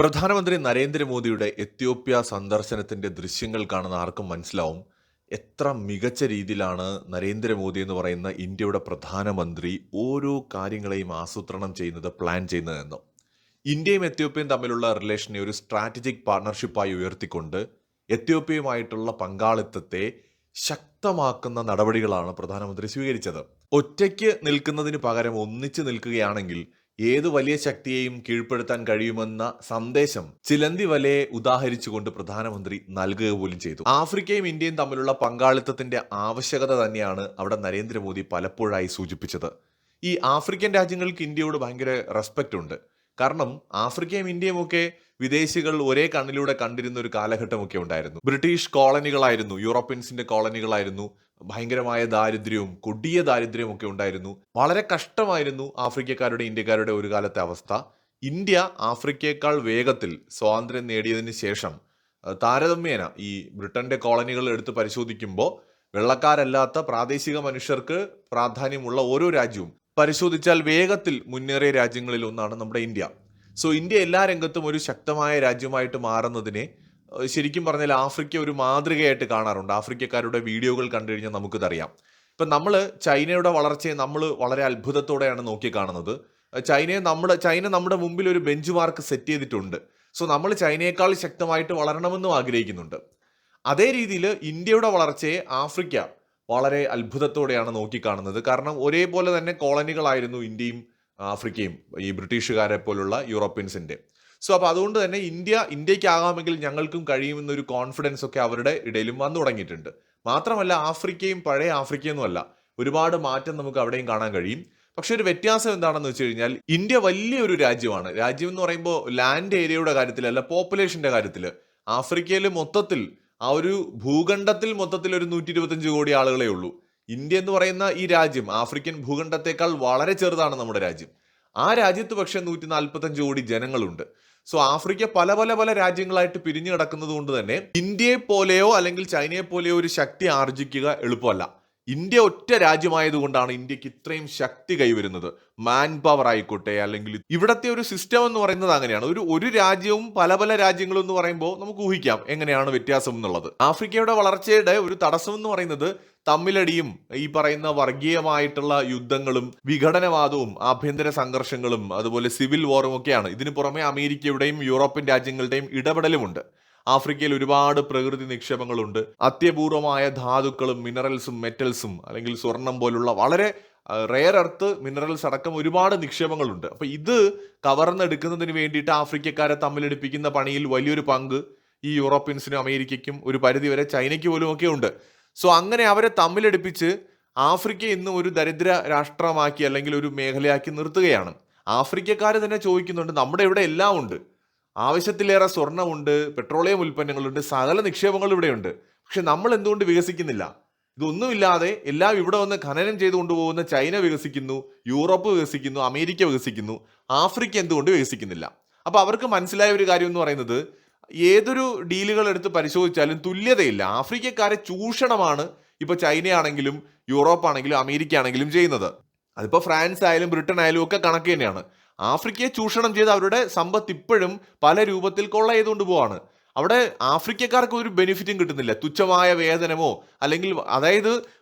പ്രധാനമന്ത്രി നരേന്ദ്രമോദിയുടെ എത്യോപ്യ സന്ദർശനത്തിന്റെ ദൃശ്യങ്ങൾ കാണുന്ന ആർക്കും മനസ്സിലാവും എത്ര മികച്ച രീതിയിലാണ് നരേന്ദ്രമോദി എന്ന് പറയുന്ന ഇന്ത്യയുടെ പ്രധാനമന്ത്രി ഓരോ കാര്യങ്ങളെയും ആസൂത്രണം ചെയ്യുന്നത്, പ്ലാൻ ചെയ്യുന്നതെന്ന്. ഇന്ത്യയും എത്യോപ്യയും തമ്മിലുള്ള റിലേഷനെ ഒരു സ്ട്രാറ്റജിക് പാർട്ണർഷിപ്പായി ഉയർത്തിക്കൊണ്ട് എത്യോപ്യയുമായിട്ടുള്ള പങ്കാളിത്തത്തെ ശക്തമാക്കുന്ന നടപടികളാണ് പ്രധാനമന്ത്രി സ്വീകരിച്ചത്. ഒറ്റയ്ക്ക് നിൽക്കുന്നതിന് പകരം ഒന്നിച്ചു നിൽക്കുകയാണെങ്കിൽ ഏതു വലിയ ശക്തിയെയും കീഴ്പ്പെടുത്താൻ കഴിയുമെന്ന സന്ദേശം ചിലന്തി വലയെ ഉദാഹരിച്ചുകൊണ്ട് പ്രധാനമന്ത്രി നൽകുക പോലും ചെയ്തു. ആഫ്രിക്കയും ഇന്ത്യയും തമ്മിലുള്ള പങ്കാളിത്തത്തിന്റെ ആവശ്യകത തന്നെയാണ് അവിടെ നരേന്ദ്രമോദി പലപ്പോഴായി സൂചിപ്പിച്ചത്. ഈ ആഫ്രിക്കൻ രാജ്യങ്ങൾക്ക് ഇന്ത്യയോട് ഭയങ്കര റെസ്പെക്റ്റ് ഉണ്ട്. കാരണം ആഫ്രിക്കയും ഇന്ത്യയും ഒക്കെ വിദേശികൾ ഒരേ കണ്ണിലൂടെ കണ്ടിരുന്ന ഒരു കാലഘട്ടമൊക്കെ ഉണ്ടായിരുന്നു. ബ്രിട്ടീഷ് കോളനികളായിരുന്നു, യൂറോപ്യൻസിന്റെ കോളനികളായിരുന്നു. ഭയങ്കരമായ ദാരിദ്ര്യവും കൊടിയ ദാരിദ്ര്യവും ഒക്കെ ഉണ്ടായിരുന്നു. വളരെ കഷ്ടമായിരുന്നു ആഫ്രിക്കക്കാരുടെ ഇന്ത്യക്കാരുടെ ഒരു കാലത്തെ അവസ്ഥ. ഇന്ത്യ ആഫ്രിക്കയേക്കാൾ വേഗത്തിൽ സ്വാതന്ത്ര്യം നേടിയതിന് ശേഷം താരതമ്യേന ഈ ബ്രിട്ടന്റെ കോളനികൾ എടുത്ത് പരിശോധിക്കുമ്പോൾ വെള്ളക്കാരല്ലാത്ത പ്രാദേശിക മനുഷ്യർക്ക് പ്രാധാന്യമുള്ള ഓരോ രാജ്യവും പരിശോധിച്ചാൽ വേഗത്തിൽ മുന്നേറിയ രാജ്യങ്ങളിൽ ഒന്നാണ് നമ്മുടെ ഇന്ത്യ. സോ ഇന്ത്യ എല്ലാ രംഗത്തും ഒരു ശക്തമായ രാജ്യമായിട്ട് മാറുന്നതിനെ ശരിക്കും പറഞ്ഞാൽ ആഫ്രിക്ക ഒരു മാതൃകയായിട്ട് കാണാറുണ്ട്. ആഫ്രിക്കക്കാരുടെ വീഡിയോകൾ കണ്ടു കഴിഞ്ഞാൽ നമുക്കിതറിയാം. ഇപ്പം നമ്മൾ ചൈനയുടെ വളർച്ചയെ നമ്മൾ വളരെ അത്ഭുതത്തോടെയാണ് നോക്കി കാണുന്നത്. ചൈന നമ്മുടെ മുമ്പിൽ ഒരു ബെഞ്ച് മാർക്ക് സെറ്റ് ചെയ്തിട്ടുണ്ട്. സോ നമ്മൾ ചൈനയേക്കാൾ ശക്തമായിട്ട് വളരണമെന്നും ആഗ്രഹിക്കുന്നുണ്ട്. അതേ രീതിയിൽ ഇന്ത്യയുടെ വളർച്ചയെ ആഫ്രിക്ക വളരെ അത്ഭുതത്തോടെയാണ് നോക്കിക്കാണുന്നത്. കാരണം ഒരേപോലെ തന്നെ കോളനികളായിരുന്നു ഇന്ത്യയും ആഫ്രിക്കയും, ഈ ബ്രിട്ടീഷുകാരെ പോലുള്ള യൂറോപ്യൻസിന്റെ. സോ അപ്പോൾ അതുകൊണ്ട് തന്നെ ഇന്ത്യക്കാകാമെങ്കിൽ ഞങ്ങൾക്കും കഴിയുമെന്നൊരു കോൺഫിഡൻസ് ഒക്കെ അവരുടെ ഇടയിലും വന്നു തുടങ്ങിയിട്ടുണ്ട്. മാത്രമല്ല ആഫ്രിക്കയും പഴയ ആഫ്രിക്കയൊന്നുമല്ല, ഒരുപാട് മാറ്റം നമുക്ക് അവിടെയും കാണാൻ കഴിയും. പക്ഷെ ഒരു വ്യത്യാസം എന്താണെന്ന് വെച്ച് കഴിഞ്ഞാൽ ഇന്ത്യ വലിയൊരു രാജ്യമാണ്. രാജ്യം എന്ന് പറയുമ്പോൾ ലാൻഡ് ഏരിയയുടെ കാര്യത്തിലല്ല, പോപ്പുലേഷന്റെ കാര്യത്തിൽ ആഫ്രിക്കയിൽ മൊത്തത്തിൽ ആ ഒരു ഭൂഖണ്ഡത്തിൽ മൊത്തത്തിൽ ഒരു 125 കോടി ആളുകളെ ഉള്ളൂ. ഇന്ത്യ എന്ന് പറയുന്ന ഈ രാജ്യം ആഫ്രിക്കൻ ഭൂഖണ്ഡത്തെക്കാൾ വളരെ ചെറുതാണ് നമ്മുടെ രാജ്യം. ആ രാജ്യത്ത് പക്ഷെ 145 കോടി ജനങ്ങളുണ്ട്. സോ ആഫ്രിക്ക പല പല പല രാജ്യങ്ങളായിട്ട് പിരിഞ്ഞു കിടക്കുന്നത് കൊണ്ട് തന്നെ ഇന്ത്യയെ പോലെയോ അല്ലെങ്കിൽ ചൈനയെ പോലെയോ ഒരു ശക്തി ആർജിക്കുക എളുപ്പമല്ല. ഇന്ത്യ ഒറ്റ രാജ്യമായതുകൊണ്ടാണ് ഇന്ത്യക്ക് ഇത്രയും ശക്തി കൈവരുന്നത്. മാൻ പവർ ആയിക്കോട്ടെ, അല്ലെങ്കിൽ ഇവിടത്തെ ഒരു സിസ്റ്റം എന്ന് പറയുന്നത് അങ്ങനെയാണ്. ഒരു രാജ്യവും പല പല രാജ്യങ്ങളും എന്ന് പറയുമ്പോൾ നമുക്ക് ഊഹിക്കാം എങ്ങനെയാണ് വ്യത്യാസം എന്നുള്ളത്. ആഫ്രിക്കയുടെ വളർച്ചയുടെ ഒരു തടസ്സം എന്ന് പറയുന്നത് തമ്മിലടിയും ഈ പറയുന്ന വർഗീയമായിട്ടുള്ള യുദ്ധങ്ങളും വിഘടനവാദവും ആഭ്യന്തര സംഘർഷങ്ങളും അതുപോലെ സിവിൽ വാറും ഒക്കെയാണ്. ഇതിനു പുറമെ അമേരിക്കയുടെയും യൂറോപ്യൻ രാജ്യങ്ങളുടെയും ഇടപെടലുമുണ്ട്. ആഫ്രിക്കയിൽ ഒരുപാട് പ്രകൃതി നിക്ഷേപങ്ങളുണ്ട്. അത്യപൂർവമായ ധാതുക്കളും മിനറൽസും മെറ്റൽസും അല്ലെങ്കിൽ സ്വർണം പോലുള്ള വളരെ റെയർ എർത്ത് മിനറൽസ് അടക്കം ഒരുപാട് നിക്ഷേപങ്ങളുണ്ട്. അപ്പൊ ഇത് കവർന്നെടുക്കുന്നതിന് വേണ്ടിയിട്ട് ആഫ്രിക്കക്കാരെ തമ്മിലെടുപ്പിക്കുന്ന പണിയിൽ വലിയൊരു പങ്ക് ഈ യൂറോപ്യൻസിനും അമേരിക്കയ്ക്കും ഒരു പരിധിവരെ ചൈനയ്ക്ക് പോലും ഒക്കെ ഉണ്ട്. സോ അങ്ങനെ അവരെ തമ്മിലെടുപ്പിച്ച് ആഫ്രിക്ക ഇന്നും ഒരു ദരിദ്ര രാഷ്ട്രമാക്കി അല്ലെങ്കിൽ ഒരു മേഖലയാക്കി നിർത്തുകയാണ്. ആഫ്രിക്കക്കാർ തന്നെ ചോദിക്കുന്നുണ്ട്, നമ്മുടെ ഇവിടെ എല്ലാം ഉണ്ട്, ആവശ്യത്തിലേറെ സ്വർണ്ണമുണ്ട്, പെട്രോളിയം ഉൽപ്പന്നങ്ങളുണ്ട്, സകല നിക്ഷേപങ്ങളും ഇവിടെയുണ്ട്. പക്ഷെ നമ്മൾ എന്തുകൊണ്ട് വികസിക്കുന്നില്ല? ഇതൊന്നുമില്ലാതെ എല്ലാം ഇവിടെ വന്ന് ഖനനം ചെയ്ത് കൊണ്ടുപോകുന്ന ചൈന വികസിക്കുന്നു, യൂറോപ്പ് വികസിക്കുന്നു, അമേരിക്ക വികസിക്കുന്നു, ആഫ്രിക്ക എന്തുകൊണ്ട് വികസിക്കുന്നില്ല? അപ്പൊ അവർക്ക് മനസ്സിലായ ഒരു കാര്യം എന്ന് പറയുന്നത് ഏതൊരു ഡീലുകൾ എടുത്ത് പരിശോധിച്ചാലും തുല്യതയില്ല. ആഫ്രിക്കക്കാരെ ചൂഷണമാണ് ഇപ്പൊ ചൈനയാണെങ്കിലും യൂറോപ്പാണെങ്കിലും അമേരിക്ക ആണെങ്കിലും ചെയ്യുന്നത്. അതിപ്പോ ഫ്രാൻസ് ആയാലും ബ്രിട്ടൻ ആയാലും ഒക്കെ കണക്ക് തന്നെയാണ്. ആഫ്രിക്കയെ ചൂഷണം ചെയ്ത് അവരുടെ സമ്പത്ത് ഇപ്പോഴും പല രൂപത്തിൽ കൊള്ള ചെയ്തുകൊണ്ട് പോവാണ്. അവിടെ ആഫ്രിക്കക്കാർക്ക് ഒരു ബെനിഫിറ്റും കിട്ടുന്നില്ല. തുച്ഛമായ വേതനമോ അല്ലെങ്കിൽ അതായത്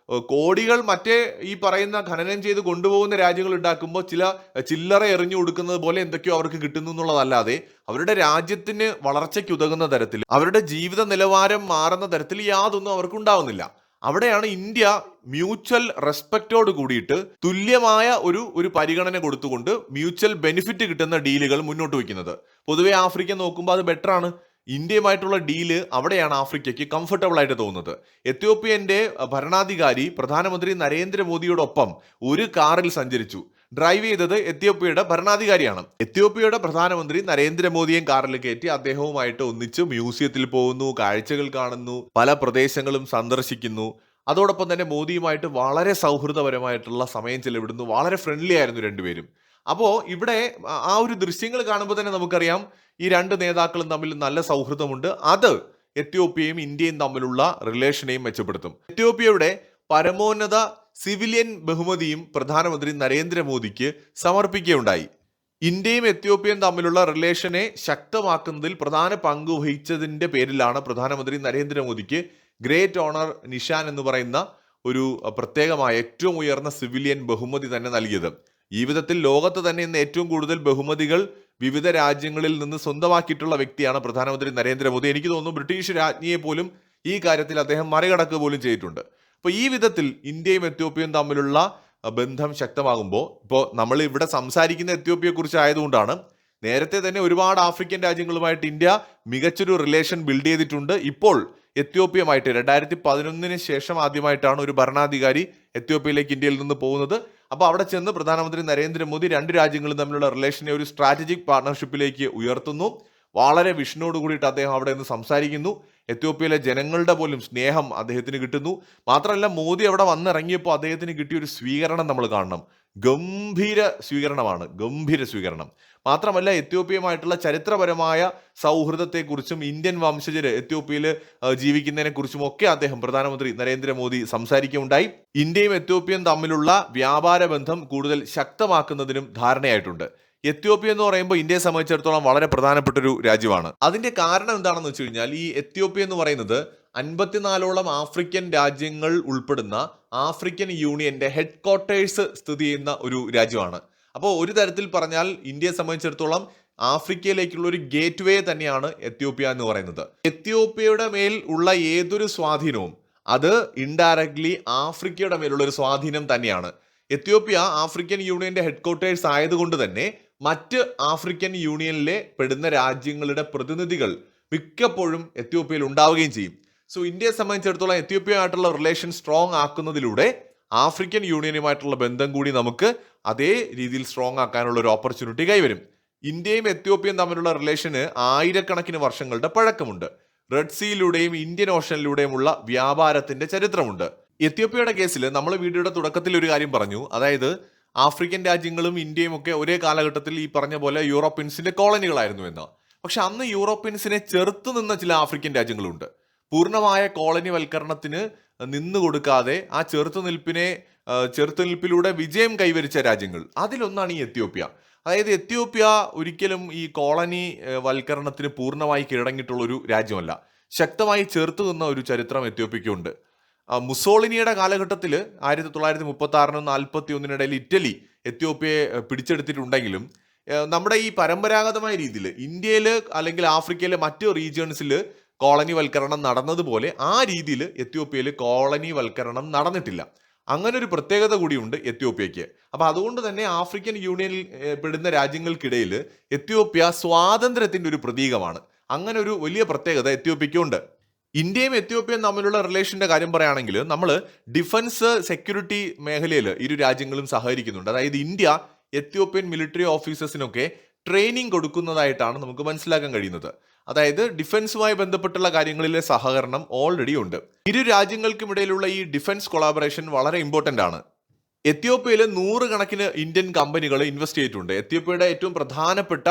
കോടികൾ മറ്റേ ഈ പറയുന്ന ഖനനം ചെയ്ത് കൊണ്ടുപോകുന്ന രാജ്യങ്ങൾ ഉണ്ടാക്കുമ്പോൾ ചില ചില്ലറ എറിഞ്ഞു കൊടുക്കുന്നത് പോലെ എന്തൊക്കെയോ അവർക്ക് കിട്ടുന്നു എന്നുള്ളതല്ലാതെ അവരുടെ രാജ്യത്തിന് വളർച്ചയ്ക്ക് ഉതകുന്ന തരത്തിൽ അവരുടെ ജീവിത നിലവാരം മാറുന്ന തരത്തിൽ യാതൊന്നും അവർക്ക് ഉണ്ടാവുന്നില്ല. അവിടെയാണ് ഇന്ത്യ മ്യൂച്വൽ റെസ്പെക്റ്റോട് കൂടിയിട്ട് തുല്യമായ ഒരു പരിഗണന കൊടുത്തുകൊണ്ട് മ്യൂച്വൽ ബെനിഫിറ്റ് കിട്ടുന്ന ഡീലുകൾ മുന്നോട്ട് വയ്ക്കുന്നത്. പൊതുവെ ആഫ്രിക്ക നോക്കുമ്പോൾ അത് ബെറ്റർ ആണ്. ഇന്ത്യയുമായിട്ടുള്ള ഡീല് അവിടെയാണ് ആഫ്രിക്കയ്ക്ക് കംഫർട്ടബിൾ ആയിട്ട് തോന്നുന്നത്. എത്യോപ്യന്റെ ഭരണാധികാരി പ്രധാനമന്ത്രി നരേന്ദ്രമോദിയോടൊപ്പം ഒരു കാറിൽ സഞ്ചരിച്ചു. ഡ്രൈവ് ചെയ്തത് എത്യോപ്യയുടെ ഭരണാധികാരിയാണ്. എത്യോപ്യയുടെ പ്രധാനമന്ത്രി നരേന്ദ്രമോദിയെ കാറിൽ കയറ്റി അദ്ദേഹവുമായിട്ട് ഒന്നിച്ച് മ്യൂസിയത്തിൽ പോകുന്നു, കാഴ്ചകൾ കാണുന്നു, പല പ്രദേശങ്ങളും സന്ദർശിക്കുന്നു. അതോടൊപ്പം തന്നെ മോദിയുമായിട്ട് വളരെ സൗഹൃദപരമായിട്ടുള്ള സമയം ചെലവിടുന്നു. വളരെ ഫ്രണ്ട്ലി ആയിരുന്നു രണ്ടുപേരും. അപ്പോൾ ഇവിടെ ആ ഒരു ദൃശ്യങ്ങൾ കാണുമ്പോൾ തന്നെ നമുക്കറിയാം ഈ രണ്ട് നേതാക്കളും തമ്മിൽ നല്ല സൗഹൃദമുണ്ട്. അത് എത്യോപ്യയും ഇന്ത്യയും തമ്മിലുള്ള റിലേഷനെയും മെച്ചപ്പെടുത്തും. എത്യോപ്യയുടെ പരമോന്നത സിവിലിയൻ ബഹുമതിയും പ്രധാനമന്ത്രി നരേന്ദ്രമോദിക്ക് സമർപ്പിക്കുകയുണ്ടായി. ഇന്ത്യയും എത്യോപ്യയും തമ്മിലുള്ള റിലേഷനെ ശക്തമാക്കുന്നതിൽ പ്രധാന പങ്ക് വഹിച്ചതിന്റെ പേരിലാണ് പ്രധാനമന്ത്രി നരേന്ദ്രമോദിക്ക് ഗ്രേറ്റ് ഓണർ നിഷാൻ എന്ന് പറയുന്ന ഒരു പ്രത്യേകമായ ഏറ്റവും ഉയർന്ന സിവിലിയൻ ബഹുമതി തന്നെ നൽകിയത്. ഈ വിധത്തിൽ ലോകത്ത് തന്നെ ഇന്ന് ഏറ്റവും കൂടുതൽ ബഹുമതികൾ വിവിധ രാജ്യങ്ങളിൽ നിന്ന് സ്വന്തമാക്കിയിട്ടുള്ള വ്യക്തിയാണ് പ്രധാനമന്ത്രി നരേന്ദ്രമോദി. എനിക്ക് തോന്നുന്നു ബ്രിട്ടീഷ് രാജ്ഞിയെ പോലും ഈ കാര്യത്തിൽ അദ്ദേഹം മറികടക്കുക പോലും ചെയ്തിട്ടുണ്ട്. അപ്പോൾ ഈ വിധത്തിൽ ഇന്ത്യയും എത്യോപ്യയും തമ്മിലുള്ള ബന്ധം ശക്തമാകുമ്പോൾ, ഇപ്പോൾ നമ്മൾ ഇവിടെ സംസാരിക്കുന്ന എത്യോപ്യയെ കുറിച്ച് ആയതുകൊണ്ടാണ്, നേരത്തെ തന്നെ ഒരുപാട് ആഫ്രിക്കൻ രാജ്യങ്ങളുമായിട്ട് ഇന്ത്യ മികച്ചൊരു റിലേഷൻ ബിൽഡ് ചെയ്തിട്ടുണ്ട്. ഇപ്പോൾ എത്യോപ്യയുമായിട്ട് 2011 ശേഷം ആദ്യമായിട്ടാണ് ഒരു ഭരണാധികാരി എത്യോപ്യയിലേക്ക് ഇന്ത്യയിൽ നിന്ന് പോകുന്നത്. അപ്പോൾ അവിടെ ചെന്ന് പ്രധാനമന്ത്രി നരേന്ദ്രമോദി രണ്ട് രാജ്യങ്ങളും തമ്മിലുള്ള റിലേഷനെ ഒരു സ്ട്രാറ്റജിക് പാർട്ണർഷിപ്പിലേക്ക് ഉയർത്തുന്നു. വളരെ വിഷനോട് കൂടിയിട്ട് അദ്ദേഹം അവിടെ നിന്ന് സംസാരിക്കുന്നു. എത്യോപ്യയിലെ ജനങ്ങളുടെ പോലും സ്നേഹം അദ്ദേഹത്തിന് കിട്ടുന്നു. മാത്രമല്ല, മോദി അവിടെ വന്നിറങ്ങിയപ്പോൾ അദ്ദേഹത്തിന് കിട്ടിയ ഒരു സ്വീകരണം നമ്മൾ കാണണം. ഗംഭീര സ്വീകരണമാണ്, ഗംഭീര സ്വീകരണം. മാത്രമല്ല, എത്യോപ്യയുമായിട്ടുള്ള ചരിത്രപരമായ സൗഹൃദത്തെക്കുറിച്ചും ഇന്ത്യൻ വംശജര് എത്യോപ്യയിൽ ജീവിക്കുന്നതിനെ കുറിച്ചും ഒക്കെ അദ്ദേഹം പ്രധാനമന്ത്രി നരേന്ദ്രമോദി സംസാരിക്കുകയുണ്ടായി. ഇന്ത്യയും എത്യോപ്യയും തമ്മിലുള്ള വ്യാപാര ബന്ധം കൂടുതൽ ശക്തമാക്കുന്നതിനും ധാരണയായിട്ടുണ്ട്. എത്യോപ്യ എന്ന് പറയുമ്പോൾ ഇന്ത്യയെ സംബന്ധിച്ചിടത്തോളം വളരെ പ്രധാനപ്പെട്ട ഒരു രാജ്യമാണ്. അതിന്റെ കാരണം എന്താണെന്ന് വെച്ച് കഴിഞ്ഞാൽ, ഈ എത്യോപ്യ എന്ന് പറയുന്നത് 54ഓളം ആഫ്രിക്കൻ രാജ്യങ്ങൾ ഉൾപ്പെടുന്ന ആഫ്രിക്കൻ യൂണിയന്റെ ഹെഡ് ക്വാർട്ടേഴ്സ് സ്ഥിതി ചെയ്യുന്ന ഒരു രാജ്യമാണ്. അപ്പോൾ ഒരു തരത്തിൽ പറഞ്ഞാൽ ഇന്ത്യയെ സംബന്ധിച്ചിടത്തോളം ആഫ്രിക്കയിലേക്കുള്ള ഒരു ഗേറ്റ് വേ തന്നെയാണ് എത്യോപ്യ എന്ന് പറയുന്നത്. എത്യോപ്യയുടെ മേൽ ഉള്ള ഏതൊരു സ്വാധീനവും അത് ഇൻഡയറക്ട്ലി ആഫ്രിക്കയുടെ മേലുള്ള ഒരു സ്വാധീനം തന്നെയാണ്. എത്യോപ്യ ആഫ്രിക്കൻ യൂണിയന്റെ ഹെഡ് ക്വാർട്ടേഴ്സ് ആയതുകൊണ്ട് തന്നെ മറ്റ് ആഫ്രിക്കൻ യൂണിയനിലെ പെടുന്ന രാജ്യങ്ങളുടെ പ്രതിനിധികൾ മിക്കപ്പോഴും എത്യോപ്യയിൽ ഉണ്ടാവുകയും ചെയ്യും. സോ ഇന്ത്യയെ സംബന്ധിച്ചിടത്തോളം എത്യോപ്യയുമായിട്ടുള്ള റിലേഷൻ സ്ട്രോങ് ആക്കുന്നതിലൂടെ ആഫ്രിക്കൻ യൂണിയനുമായിട്ടുള്ള ബന്ധം കൂടി നമുക്ക് അതേ രീതിയിൽ സ്ട്രോങ് ആക്കാനുള്ള ഒരു ഓപ്പർച്യൂണിറ്റി കൈവരും. ഇന്ത്യയും എത്യോപ്യയും തമ്മിലുള്ള റിലേഷന് ആയിരക്കണക്കിന് വർഷങ്ങളുടെ പഴക്കമുണ്ട്. റെഡ് സീയിലൂടെയും ഇന്ത്യൻ ഓഷനിലൂടെയുമുള്ള വ്യാപാരത്തിന്റെ ചരിത്രമുണ്ട്. എത്യോപ്യയുടെ കേസിൽ നമ്മൾ വീഡിയോയുടെ തുടക്കത്തിൽ ഒരു കാര്യം പറഞ്ഞു, അതായത് ആഫ്രിക്കൻ രാജ്യങ്ങളും ഇന്ത്യയും ഒക്കെ ഒരേ കാലഘട്ടത്തിൽ ഈ പറഞ്ഞ പോലെ യൂറോപ്യൻസിന്റെ കോളനികളായിരുന്നു എന്ന്. പക്ഷെ അന്ന് യൂറോപ്യൻസിനെ ചെറുത്തു നിന്ന ചില ആഫ്രിക്കൻ രാജ്യങ്ങളുണ്ട്. പൂർണ്ണമായ കോളനിവൽക്കരണത്തിന് നിന്നു കൊടുക്കാതെ ആ ചെറുത്തുനിൽപ്പിലൂടെ വിജയം കൈവരിച്ച രാജ്യങ്ങൾ, അതിലൊന്നാണ് ഈ എത്യോപ്യ. അതായത് എത്യോപ്യ ഒരിക്കലും ഈ കോളനി വൽക്കരണത്തിന് പൂർണ്ണമായി കീഴടങ്ങിയിട്ടുള്ള ഒരു രാജ്യമല്ല. ശക്തമായി ചെറുത്തു നിന്ന ഒരു ചരിത്രം എത്യോപ്യയ്ക്കുണ്ട്. മുസോളിനിയുടെ കാലഘട്ടത്തിൽ 1936 41 ഇറ്റലി എത്യോപ്യയെ പിടിച്ചെടുത്തിട്ടുണ്ടെങ്കിലും നമ്മുടെ ഈ പരമ്പരാഗതമായ രീതിയിൽ ഇന്ത്യയിൽ അല്ലെങ്കിൽ ആഫ്രിക്കയിലെ മറ്റ് റീജിയൺസിൽ കോളനി വൽക്കരണം നടന്നതുപോലെ ആ രീതിയിൽ എത്യോപ്യയിൽ കോളനി വൽക്കരണം നടന്നിട്ടില്ല. അങ്ങനെ ഒരു പ്രത്യേകത കൂടിയുണ്ട് എത്യോപ്യയ്ക്ക്. അപ്പൊ അതുകൊണ്ട് തന്നെ ആഫ്രിക്കൻ യൂണിയനിൽ പെടുന്ന രാജ്യങ്ങൾക്കിടയിൽ എത്യോപ്യ സ്വാതന്ത്ര്യത്തിന്റെ ഒരു പ്രതീകമാണ്. അങ്ങനെ ഒരു വലിയ പ്രത്യേകത എത്യോപ്യയ്ക്കുണ്ട്. ഇന്ത്യയും എത്യോപ്യയും തമ്മിലുള്ള റിലേഷന്റെ കാര്യം പറയുകയാണെങ്കിൽ നമ്മൾ ഡിഫൻസ് സെക്യൂരിറ്റി മേഖലയിൽ ഇരു രാജ്യങ്ങളും സഹകരിക്കുന്നുണ്ട്. അതായത് ഇന്ത്യ എത്യോപ്യൻ മിലിറ്ററി ഓഫീസേഴ്സിനൊക്കെ ട്രെയിനിങ് കൊടുക്കുന്നതായിട്ടാണ് നമുക്ക് മനസ്സിലാക്കാൻ കഴിയുന്നത്. അതായത് ഡിഫൻസുമായി ബന്ധപ്പെട്ടുള്ള കാര്യങ്ങളിലെ സഹകരണം ഓൾറെഡി ഉണ്ട്. ഇരു രാജ്യങ്ങൾക്കുമിടയിലുള്ള ഈ ഡിഫൻസ് കൊളാബറേഷൻ വളരെ ഇമ്പോർട്ടന്റ് ആണ്. എത്യോപ്യയിൽ 100 കണക്കിന് ഇന്ത്യൻ കമ്പനികൾ ഇൻവെസ്റ്റ് ചെയ്തിട്ടുണ്ട്. എത്യോപ്യയുടെ ഏറ്റവും പ്രധാനപ്പെട്ട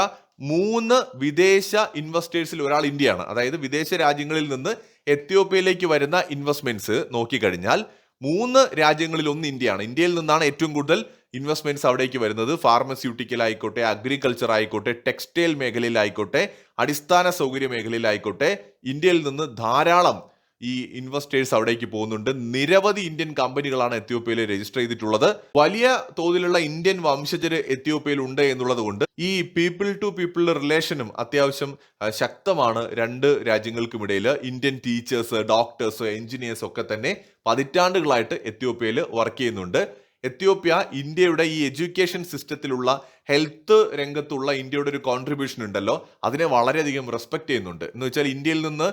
3 വിദേശ ഇൻവെസ്റ്റേഴ്സിൽ ഒരാൾ ഇന്ത്യയാണ്. അതായത് വിദേശ രാജ്യങ്ങളിൽ നിന്ന് എത്യോപ്യയിലേക്ക് വരുന്ന ഇൻവെസ്റ്റ്മെന്റ്സ് നോക്കിക്കഴിഞ്ഞാൽ 3 രാജ്യങ്ങളിൽ ഒന്ന് ഇന്ത്യയാണ്. ഇന്ത്യയിൽ നിന്നാണ് ഏറ്റവും കൂടുതൽ ഇൻവെസ്റ്റ്മെന്റ്സ് അവിടേക്ക് വരുന്നത്. ഫാർമസ്യൂട്ടിക്കൽ ആയിക്കോട്ടെ, അഗ്രികൾച്ചർ ആയിക്കോട്ടെ, ടെക്സ്റ്റൈൽ മേഖലയിലായിക്കോട്ടെ, അടിസ്ഥാന സൗകര്യ മേഖലയിലായിക്കോട്ടെ, ഇന്ത്യയിൽ നിന്ന് ധാരാളം ഈ ഇൻവെസ്റ്റേഴ്സ് അവിടേക്ക് പോകുന്നുണ്ട്. നിരവധി ഇന്ത്യൻ കമ്പനികളാണ് എത്യോപ്യയിൽ രജിസ്റ്റർ ചെയ്തിട്ടുള്ളത്. വലിയ തോതിലുള്ള ഇന്ത്യൻ വംശജര് എത്യോപ്യയിൽ ഉണ്ട് എന്നുള്ളത് കൊണ്ട് ഈ പീപ്പിൾ ടു പീപ്പിൾ റിലേഷനും അത്യാവശ്യം ശക്തമാണ് രണ്ട് രാജ്യങ്ങൾക്കുമിടയിൽ. ഇന്ത്യൻ ടീച്ചേഴ്സ്, ഡോക്ടേഴ്സ്, എഞ്ചിനീയേഴ്സ് ഒക്കെ തന്നെ പതിറ്റാണ്ടുകളായിട്ട് എത്യോപ്യയിൽ വർക്ക് ചെയ്യുന്നുണ്ട്. എത്യോപ്യ ഇന്ത്യയുടെ ഈ എഡ്യൂക്കേഷൻ സിസ്റ്റത്തിലുള്ള ഹെൽത്ത് രംഗത്തുള്ള ഇന്ത്യയുടെ ഒരു കോൺട്രിബ്യൂഷൻ ഉണ്ടല്ലോ, അതിനെ വളരെയധികം റെസ്പെക്ട് ചെയ്യുന്നുണ്ട്. എന്ന് വെച്ചാൽ ഇന്ത്യയിൽ നിന്ന്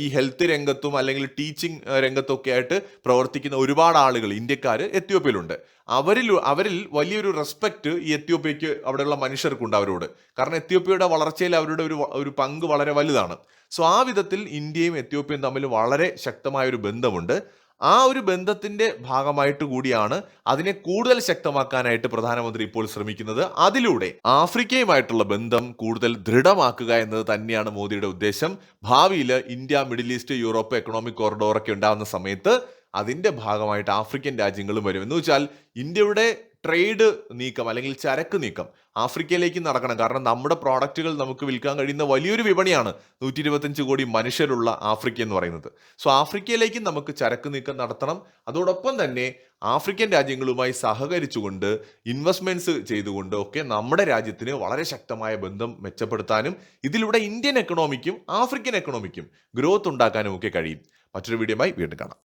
ഈ ഹെൽത്ത് രംഗത്തും അല്ലെങ്കിൽ ടീച്ചിങ് രംഗത്തൊക്കെ ആയിട്ട് പ്രവർത്തിക്കുന്ന ഒരുപാട് ആളുകൾ ഇന്ത്യക്കാർ എത്യോപ്യയിലുണ്ട്. അവരിൽ വലിയൊരു റെസ്പെക്ട് ഈ എത്യോപ്യയ്ക്ക് അവിടെയുള്ള മനുഷ്യർക്കുണ്ട് അവരോട്. കാരണം എത്യോപ്യയുടെ വളർച്ചയിൽ അവരുടെ ഒരു പങ്ക് വളരെ വലുതാണ്. സോ ആ വിധത്തിൽ ഇന്ത്യയും എത്യോപ്യയും തമ്മിൽ വളരെ ശക്തമായ ഒരു ബന്ധമുണ്ട്. ആ ഒരു ബന്ധത്തിന്റെ ഭാഗമായിട്ട് കൂടിയാണ് അതിനെ കൂടുതൽ ശക്തമാക്കാനായിട്ട് പ്രധാനമന്ത്രി ഇപ്പോൾ ശ്രമിക്കുന്നത്. അതിലൂടെ ആഫ്രിക്കയുമായിട്ടുള്ള ബന്ധം കൂടുതൽ ദൃഢമാക്കുക എന്നത് തന്നെയാണ് മോദിയുടെ ഉദ്ദേശം. ഭാവിയിൽ India, middle east, Europe economic corridor ഒക്കെ ഉണ്ടാകുന്ന സമയത്ത് അതിന്റെ ഭാഗമായിട്ട് ആഫ്രിക്കൻ രാജ്യങ്ങളും വരും. എന്ന് വെച്ചാൽ ഇന്ത്യയുടെ ട്രേഡ് നീക്കം അല്ലെങ്കിൽ ചരക്ക് നീക്കം ആഫ്രിക്കയിലേക്ക് നടക്കണം. കാരണം നമ്മുടെ പ്രോഡക്റ്റുകൾ നമുക്ക് വിൽക്കാൻ കഴിയുന്ന വലിയൊരു വിപണിയാണ് 125 കോടി മനുഷ്യരുള്ള ആഫ്രിക്ക എന്ന് പറയുന്നത്. സോ ആഫ്രിക്കയിലേക്ക് നമുക്ക് ചരക്ക് നീക്കം നടത്തണം. അതോടൊപ്പം തന്നെ ആഫ്രിക്കൻ രാജ്യങ്ങളുമായി സഹകരിച്ചുകൊണ്ട് ഇൻവെസ്റ്റ്മെന്റ്സ് ചെയ്തുകൊണ്ട് ഒക്കെ നമ്മുടെ രാജ്യത്തിന് വളരെ ശക്തമായ ബന്ധം മെച്ചപ്പെടുത്താനും ഇതിലൂടെ ഇന്ത്യൻ എക്കണോമിക്കും ആഫ്രിക്കൻ എക്കണോമിക്കും ഗ്രോത്ത് ഉണ്ടാക്കാനും ഒക്കെ കഴിയും. മറ്റൊരു വീഡിയോയുമായി വീണ്ടും കാണാം.